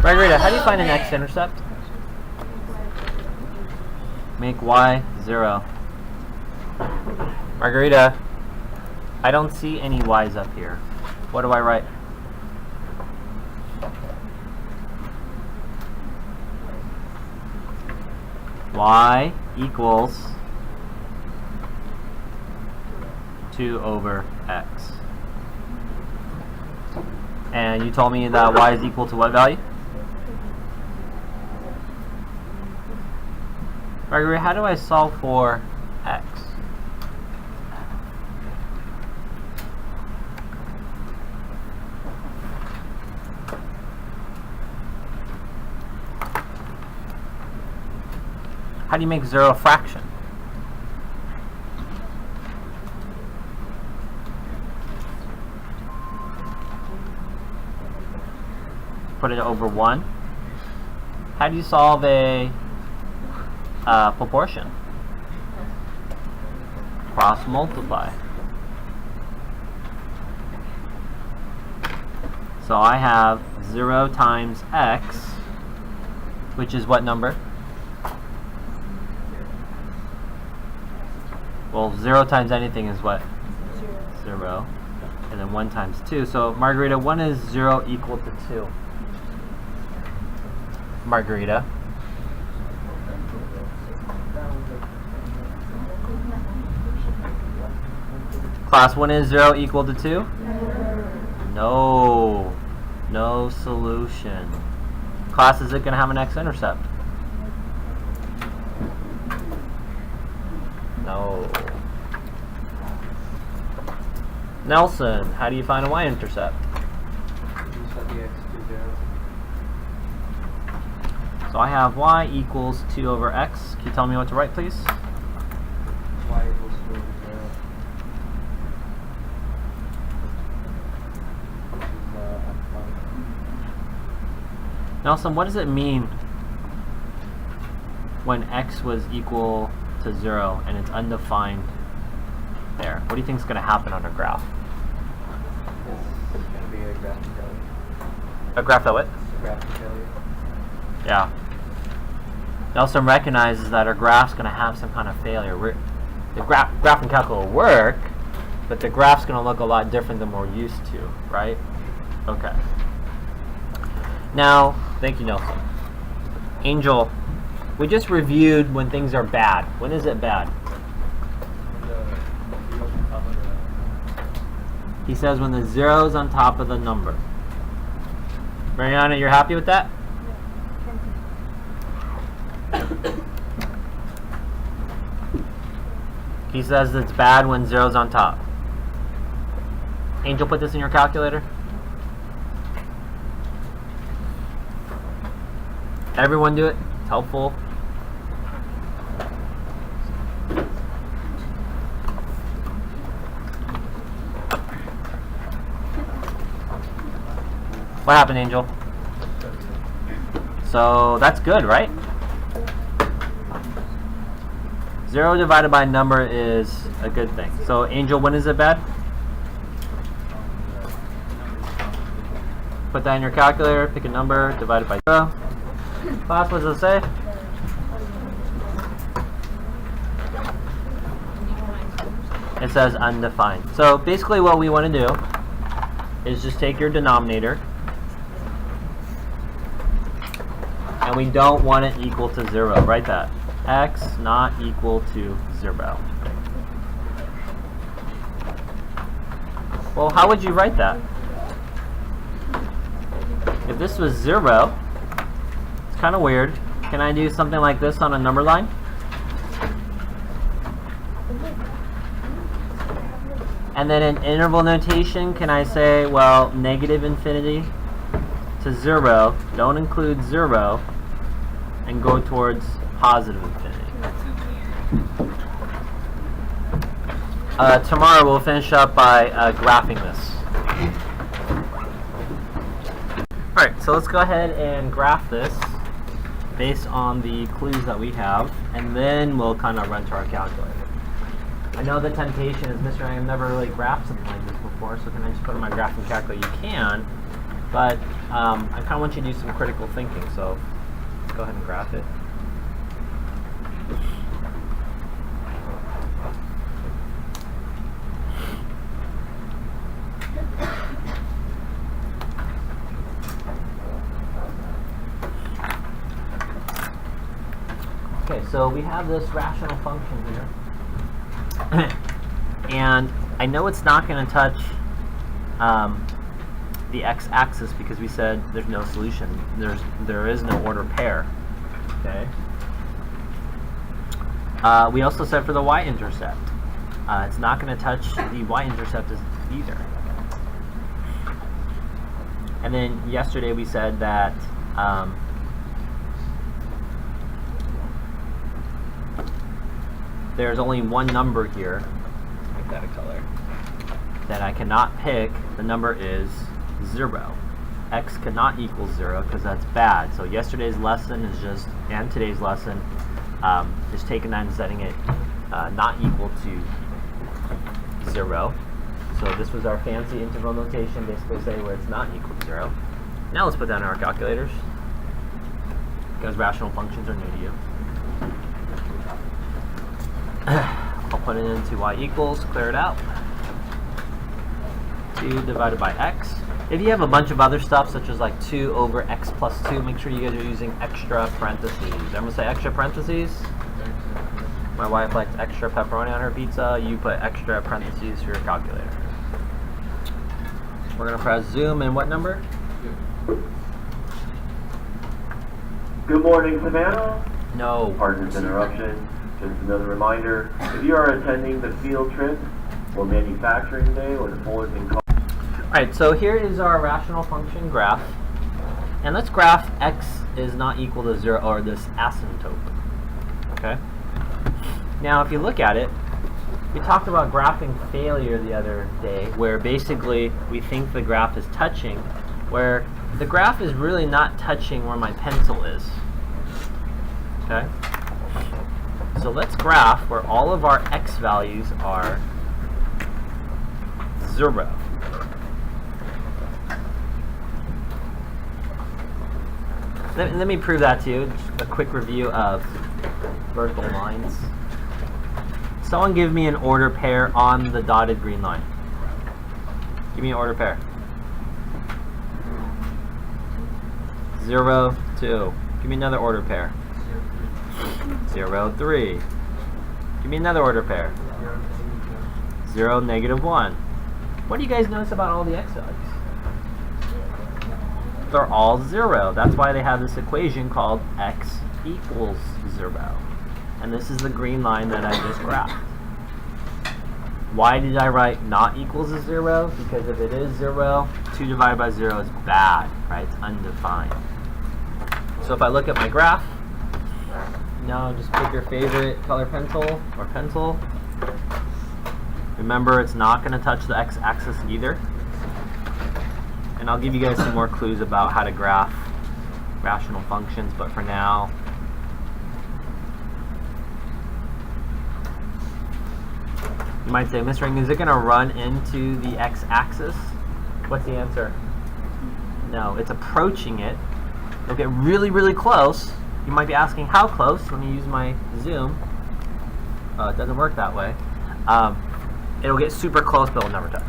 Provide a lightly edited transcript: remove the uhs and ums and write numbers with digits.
Margarita, how do you find an x-intercept? Make y 0. Margarita, I don't see any y's up here. What do I write? Y equals 2 over x. And you told me that y is equal to what value? Margarita, how do I solve for x? How do you make 0 a fraction? Put it over 1. How do you solve a proportion? Cross multiply. So I have 0 times x, which is what number? Well, 0 times anything is what? 0. And then 1 times 2. So, Margarita, when is 0 equal to 2? Margarita. Class, when is 0 equal to 2? No. No solution. Class, is it going to have an x-intercept? No. Nelson, how do you find a y-intercept? So I have y equals 2 over x. Can you tell me what to write, please? Y equals 2 over 0. Nelson, what does it mean when x was equal to 0 and it's undefined there? What do you think is going to happen on a graph? It's going to be a graph failure. A graph that what? A graph failure. Yeah. Nelson recognizes that our graph's going to have some kind of failure. The graphing calculator will work, but the graph's going to look a lot different than we're used to, right? Okay. Now, thank you, Nelson. Angel, we just reviewed when things are bad. When is it bad? He says when the zero's on top of the number. Mariana, you're happy with that? He says it's bad when zero's on top. Angel, put this in your calculator. Everyone do it. It's helpful. What happened, Angel? So that's good, right? 0 divided by a number is a good thing. So Angel, when is it bad? Put that in your calculator, pick a number, divide it by 0. Class, what does it say? It says undefined. So basically what we want to do is just take your denominator, and we don't want it equal to 0. Write that. X not equal to 0. Well, how would you write that? If this was 0, it's kind of weird. Can I do something like this on a number line? And then in interval notation, can I say, well, negative infinity to 0, don't include 0, and go towards positive infinity. Tomorrow we'll finish up by graphing this. Alright, so let's go ahead and graph this based on the clues that we have, and then we'll kind of run to our calculator. I know the temptation is, Mr. I have never really graphed something like this before, so can I just put in my graphing calculator? You can, but I kind of want you to do some critical thinking, so let's go ahead and graph it. Okay, so we have this rational function here. And I know it's not going to touch the x-axis because we said there's no solution. There is no order pair. Okay. We also said for the y-intercept, it's not going to touch the y-intercept either. And then yesterday we said that there's only one number here, let's make that a color, that I cannot pick. The number is 0. X cannot equal 0 because that's bad. So yesterday's lesson is just, and today's lesson, just taking that and setting it not equal to 0. So this was our fancy interval notation, basically say where it's not equal to 0. Now let's put that in our calculators because rational functions are new to you. I'll put it into y equals, clear it out. 2 divided by x. If you have a bunch of other stuff, such as like 2 over x plus 2, make sure you guys are using extra parentheses. Everyone say extra parentheses? My wife likes extra pepperoni on her pizza. You put extra parentheses for your calculator. We're going to press zoom and what number? Good morning, Savannah. No. Pardon this interruption. Just another reminder, if you are attending the field trip or manufacturing day or the Fullerton College. Alright, so here is our rational function graph. And let's graph x is not equal to 0, or this asymptote. Okay? Now, if you look at it, we talked about graphing failure the other day, where basically we think the graph is touching, where the graph is really not touching where my pencil is. Okay? So let's graph where all of our x values are 0. Let me prove that to you. Just a quick review of vertical lines. Someone give me an order pair on the dotted green line. Give me an order pair. 0, 2. Give me another order pair. 0, 3. Give me another order pair. 0, -1. What do you guys notice about all the x values? They're all 0. That's why they have this equation called x equals 0. And this is the green line that I just graphed. Why did I write not equals to 0? Because if it is 0, 2 divided by 0 is bad, right? It's undefined. So if I look at my graph, now just pick your favorite color pencil or pencil. Remember, it's not going to touch the x-axis either. And I'll give you guys some more clues about how to graph rational functions, but for now, you might say, Mr. Ring, is it going to run into the x-axis? What's the answer? No, it's approaching it. It'll get really, really close. You might be asking, how close? Let me use my zoom. It doesn't work that way. It'll get super close, but it'll never touch.